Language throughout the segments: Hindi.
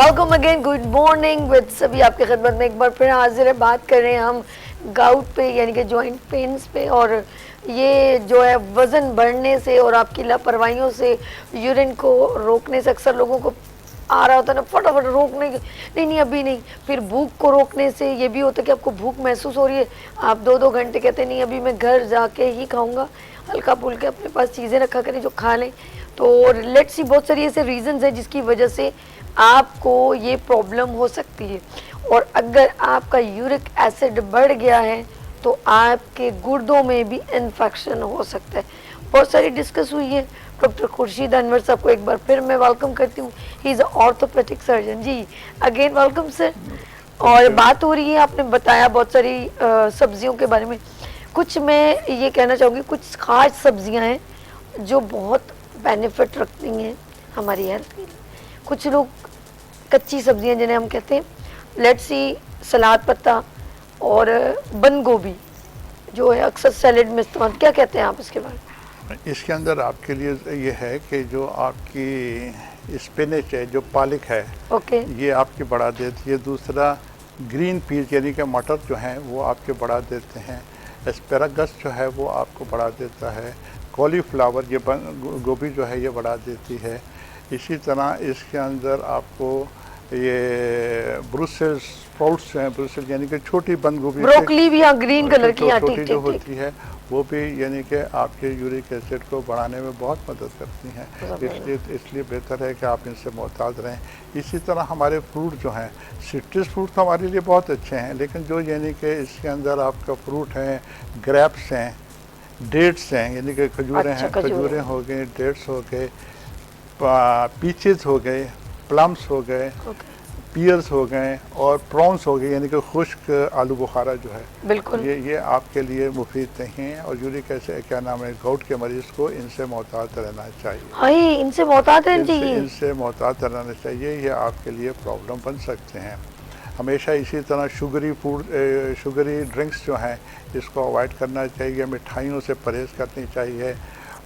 Welcome again, good morning with सभी आपकी खिदमत में एक बार फिर हाजिर है। बात कर रहे हैं हम गाउट पे यानी कि जॉइंट पेन्स पे, और ये जो है वज़न बढ़ने से और आपकी लापरवाहियों से, यूरिन को रोकने से अक्सर लोगों को आ रहा होता है ना, फटाफट रोकने के नहीं नहीं अभी नहीं, फिर भूख को रोकने से ये भी होता है कि आपको भूख महसूस हो रही है, आप 2-2 घंटे कहते नहीं अभी मैं घर जाके ही खाऊंगा, हल्का फुल्का अपने पास चीज़ें रखा करें जो खा लें। तो लेट्स सी, बहुत सारी ऐसे रीजंस हैं जिसकी वजह से आपको ये प्रॉब्लम हो सकती है। और अगर आपका यूरिक एसिड बढ़ गया है तो आपके गुर्दों में भी इन्फेक्शन हो सकता है। बहुत सारी डिस्कस हुई है। डॉक्टर खुर्शीद अनवर साहब को एक बार फिर मैं वेलकम करती हूँ। He is orthopaedic surgeon. जी अगेन वेलकम सर। और बात हो रही है, आपने बताया बहुत सारी सब्जियों के बारे में। कुछ मैं ये कहना चाहूँगी, कुछ खास सब्जियाँ हैं जो बहुत बेनिफिट रखती हैं हमारी हेल्थ के लिए। कुछ लोग कच्ची सब्जियां जिन्हें हम कहते हैं, लेट्स सी, सलाद पत्ता और बंद गोभी जो है अक्सर सैलेड में इस्तेमाल, क्या कहते हैं आप इसके बारे में? इसके अंदर आपके लिए ये है कि जो आपकी स्पिनच है, जो पालक है, ओके, ये आपकी बढ़ा देती है। दूसरा ग्रीन पीस यानी कि मटर जो हैं वो आपके बढ़ा देते हैं। एस्पेरागस जो है वो आपको बढ़ा देता है। कॉलीफ्लावर, ये गोभी जो है ये बढ़ा देती है। इसी तरह इसके अंदर आपको ये ब्रुसेल्स स्प्राउट्स हैं, ब्रुसेल्स यानी कि छोटी बंद गोभी, ब्रोकली भी, हाँ ग्रीन कलर की, हाँ छोटी ठीक जो ठीक ठीक। होती है वो भी यानी कि आपके यूरिक एसिड को बढ़ाने में बहुत मदद करती हैं। इसलिए बेहतर है कि आप इनसे मोहतात रहें। इसी तरह हमारे फ्रूट जो हैं, सिट्रस फ्रूट तो हमारे लिए बहुत अच्छे हैं, लेकिन जो यानी कि इसके अंदर आपका फ्रूट हैं, ग्रेप्स हैं, डेट्स हैं, यानी कि खजूरें हैं, खजूरें हो गई, डेट्स हो गए, पीचेस हो गए, प्लम्स हो गए, पियर्स हो गए और प्रॉन्स हो गए, यानी कि खुश्क आलू बुखारा जो है, बिल्कुल ये आपके लिए मुफीद नहीं है। और यूरिक एसिड, क्या नाम है, गाउट के मरीज़ को इनसे मोहतात रहना चाहिए। हाँ, इनसे मोहतात रहना चाहिए, इनसे मोहतात रहना चाहिए। ये आपके लिए प्रॉब्लम बन सकते हैं हमेशा। इसी तरह शुगरी फूड, शुगरी ड्रिंक्स जो हैं इसको अवॉइड करना चाहिए। मिठाइयों से परहेज़ करनी चाहिए।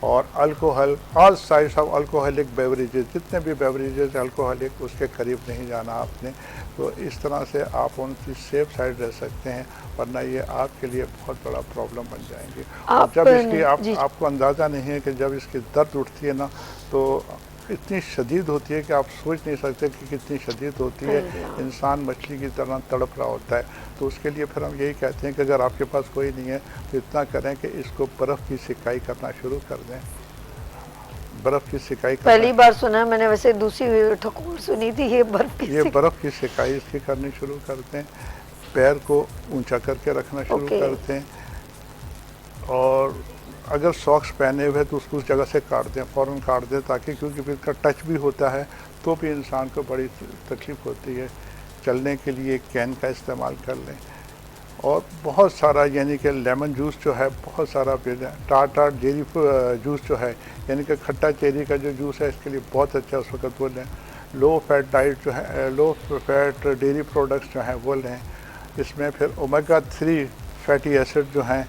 और alcohol, all sides of alcoholic beverages, जितने भी बेवरेजेस अल्कोहलिक, उसके करीब नहीं जाना आपने। तो इस तरह से आप उनकी सेफ साइड रह सकते हैं, वरना ये आपके लिए बहुत बड़ा प्रॉब्लम बन जाएंगे। और जब इसकी आपको अंदाज़ा नहीं है कि जब इसकी दर्द उठती है ना, तो इतनी शदीद होती है कि आप सोच नहीं सकते कि कितनी शदीद होती है। इंसान मछली की तरह तड़प रहा होता है। तो उसके लिए फिर हम यही कहते हैं कि अगर आपके पास कोई नहीं है तो इतना करें कि इसको बर्फ़ की सिकाई करना शुरू कर दें। बर्फ़ की सिकाई पहली बार सुना है मैंने, वैसे दूसरी ठकोर सुनी थी, ये बर्फ़ की सिकाई इसकी करनी शुरू करते हैं। पैर को ऊंचा करके रखना शुरू करते हैं। और अगर सॉक्स पहने हुए तो उसको उस जगह से काट दें, फ़ौरन काट दें, ताकि क्योंकि फिर इसका टच भी होता है तो भी इंसान को बड़ी तकलीफ़ होती है। चलने के लिए कैन का इस्तेमाल कर लें। और बहुत सारा यानी कि लेमन जूस जो है, बहुत सारा टार जेरी जूस जो है, यानी कि खट्टा चेरी का जो जूस है, इसके लिए बहुत अच्छा उस वक्त वो लें। लो फैट डाइट जो है, लो फैट डेयरी प्रोडक्ट्स जो हैं वो लें। इसमें फिर ओमेगा 3 फैटी एसिड जो हैं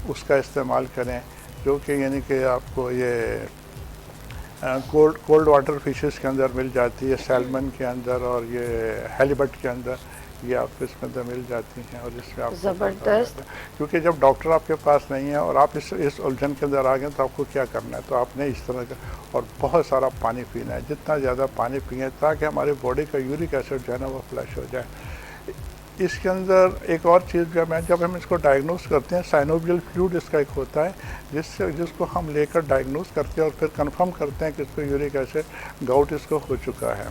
उसका इस्तेमाल करें, जो कि यानी कि आपको ये कोल्ड वाटर फिशेस के अंदर मिल जाती है, सैल्मन के अंदर और ये हेलीबट के अंदर, ये आपको इसके अंदर मिल जाती हैं। और इसमें आप ज़बरदस्त, क्योंकि जब डॉक्टर आपके पास नहीं है और आप इस उलझन के अंदर आ गए तो आपको क्या करना है, तो आपने इस तरह का और बहुत सारा पानी पीना है, जितना ज़्यादा पानी पिए ताकि हमारे बॉडी का यूरिक एसिड जो है ना वो फ्लश हो जाए। इसके अंदर एक और चीज़ जो है, जब हम इसको डायग्नोस करते हैं, साइनोवियल फ्लूइड इसका एक होता है जिसको हम लेकर डायग्नोस करते हैं और फिर कंफर्म करते हैं कि इसको यूरिक एसिड गाउट इसको हो चुका है।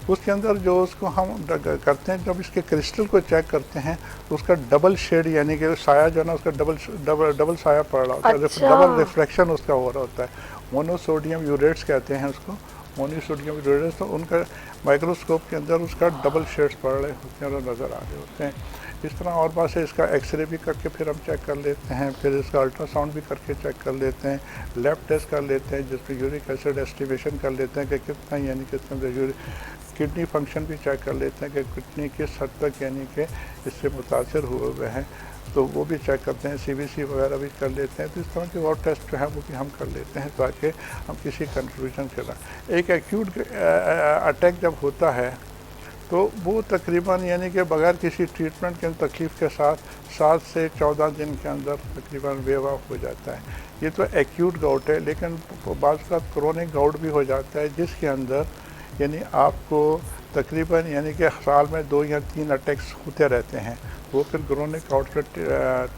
उसके अंदर जो उसको हम करते हैं, जब इसके क्रिस्टल को चेक करते हैं तो उसका डबल शेड यानी कि साया जो है ना, उसका डबल साया पड़ रहा होता है, डबल रिफ्लेक्शन उसका हो रहा होता है। मोनोसोडियम यूरेट्स कहते हैं उसको, मोनोसोडियम यूरेट्स। तो उनका माइक्रोस्कोप के अंदर उसका डबल शेड्स पड़ रहे होते हैं और नज़र आ रहे होते हैं। इस तरह और बात से इसका एक्सरे भी करके फिर हम चेक कर लेते हैं, फिर इसका अल्ट्रासाउंड भी करके चेक कर लेते हैं, लैब टेस्ट कर लेते हैं जिसमें यूरिक एसिड एस्टिमेशन कर लेते हैं कि कितना, यानी कि इसके अंदर किडनी फंक्शन भी चेक कर लेते हैं कि किडनी किस हद तक यानी कि इससे मुतासर हुए हुए हैं, तो वो भी चेक करते हैं। CBC वगैरह भी कर लेते हैं। तो इस तरह के और टेस्ट जो है वो भी हम कर लेते हैं ताकि हम किसी कंक्लूजन के साथ। एक एक्यूट अटैक जब होता है तो वो तकरीबन यानी कि बगैर किसी ट्रीटमेंट के तकलीफ़ के साथ 7 से 14 दिन के अंदर तकरीबन वेव ऑफ हो जाता है। ये तो एक्यूट गाउट है, लेकिन बाज़ का क्रोनिक गाउट भी हो जाता है जिसके अंदर यानी आपको तकरीबन यानी कि साल में 2 या 3 अटैक्स होते रहते हैं। वो फिर क्रोनिक गाउट का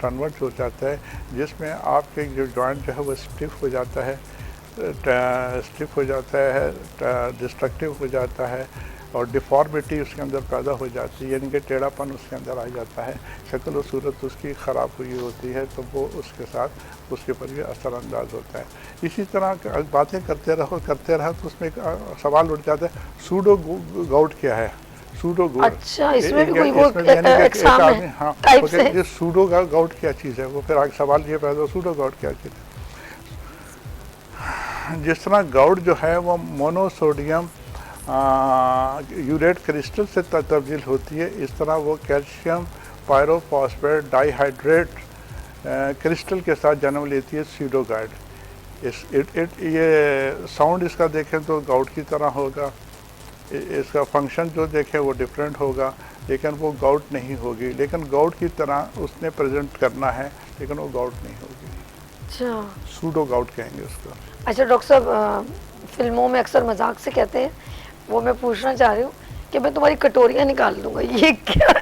कन्वर्ट हो जाता है, जिसमें आपके जो जॉइंट जो है वो स्टिफ हो जाता है, डिस्ट्रक्टिव हो जाता है और डिफॉर्मिटी उसके अंदर पैदा हो जाती है, यानी कि टेढ़ापन उसके अंदर आ जाता है, शक्ल और सूरत उसकी ख़राब हुई होती है, तो वो उसके साथ उसके पर भी असरअंदाज होता है। इसी तरह बातें करते रहो तो उसमें एक सवाल उठ जाता है, सूडो गाउट क्या है? सूडो गाउट, अच्छा, इसमें भी कोई वो एग्जाम है हाँ, टाइप से? ये सूडो गाउट क्या चीज़ है? वो फिर आगे सवाल ये पैदा हो, सूडो गाउट क्या चीज़ है? जिस तरह गाउट जो है वो मोनोसोडियम यूरेट क्रिस्टल से तब्दील होती है, इस तरह वो कैल्शियम पायरोफॉस्फेट डाइहाइड्रेट क्रिस्टल के साथ जन्म लेती है सूडो गाउट। ये साउंड इसका देखें तो गाउट की तरह होगा, इसका फंक्शन जो देखें वो डिफरेंट होगा, लेकिन वो गाउट नहीं होगी, लेकिन गाउट की तरह उसने प्रेजेंट करना है, लेकिन वो गाउट नहीं होगी। अच्छा, सूडो गाउट कहेंगे उसको। अच्छा डॉक्टर साहब, फिल्मों में अक्सर मजाक से कहते हैं, वो मैं पूछना चाह रही हूँ कि मैं तुम्हारी कटोरियाँ निकाल दूंगा, ये क्या?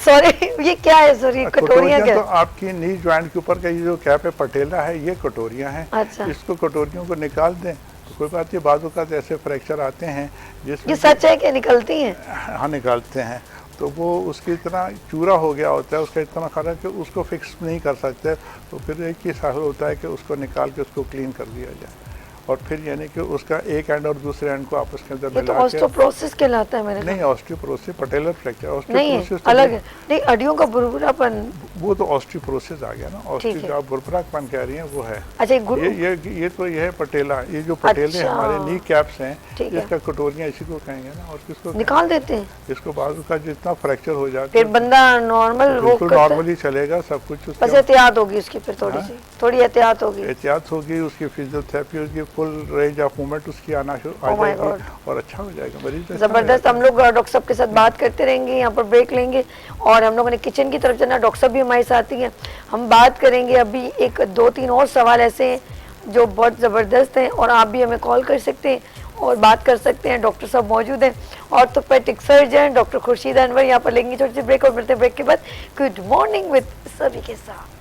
सॉरी, ये क्या है सर? ये कटोरियाँ क्या? तो आपकी नी जॉइंट के ऊपर का ये जो कैप है पटेला है, ये कटोरियाँ हैं। अच्छा, इसको कटोरियों को निकाल दें तो कोई बात नहीं। बाजू का ऐसे फ्रैक्चर आते हैं जिसमें ये सच है कि निकलती हैं? हाँ, निकालते हैं, तो वो उसकी इतना चूरा हो गया होता है, उसका इतना खरा कि उसको फिक्स नहीं कर सकते, तो फिर एक ही साल होता है कि उसको निकाल के उसको क्लीन कर दिया जाए, और फिर यानी कि उसका एक एंड और दूसरे एंड को आपस के अंदर ये तो मिला के। ऑस्टियोपोरोसिस कहलाता है मेरे नहीं, ऑस्टियोपोरोसिस पटेलर फ्रैक्चर, नहीं ऑस्टियोपोरोसिस तो अलग है। नहीं, हड्डियों का बुरबुरापन, वो तो ऑस्टियोपोरोसिस आ गया ना। ऑस्टियो जो आप बुरबुरापन कह रही हैं वो है। अच्छा, ये तो ये है पटेला, ये जो पटेले अच्छा, हमारे नी कैप्स हैं, ठीक है। इसका कटोरियाँ इसी को कहेंगे ना, और किसको निकाल देते हैं, इसको बाजू का जितना फ्रैक्चर हो जाता फिर है बंदा नॉर्मल वो बिल्कुल करता है। नॉर्मली चलेगा सब कुछ। बस एहतियात होगी उसकी, फिर थोड़ी सी, थोड़ी एहतियात होगी। एहतियात होगी, उसकी फिजियोथेरेपी होगी, फुल रेंज ऑफ मूवमेंट उसकी आना आ Oh my जाएगी God. और अच्छा हो जाएगा मरीज। अच्छा ज़बरदस्त। हम लोग डॉक्टर साहब के साथ बात करते रहेंगे, यहाँ पर ब्रेक लेंगे और हम लोगों ने किचन की तरफ जाना, डॉक्टर साहब भी हमारे साथ ही हैं, हम बात करेंगे। अभी एक 2-3 और सवाल ऐसे हैं जो बहुत ज़बरदस्त हैं और आप भी हमें कॉल कर सकते हैं और बात कर सकते हैं। डॉक्टर साहब मौजूद हैं, orthopaedic surgeon doctor Khurshid Anwar. यहाँ पर लेंगे छोटी सी ब्रेक और मिलते हैं ब्रेक के बाद गुड मॉर्निंग विद सभी के साथ।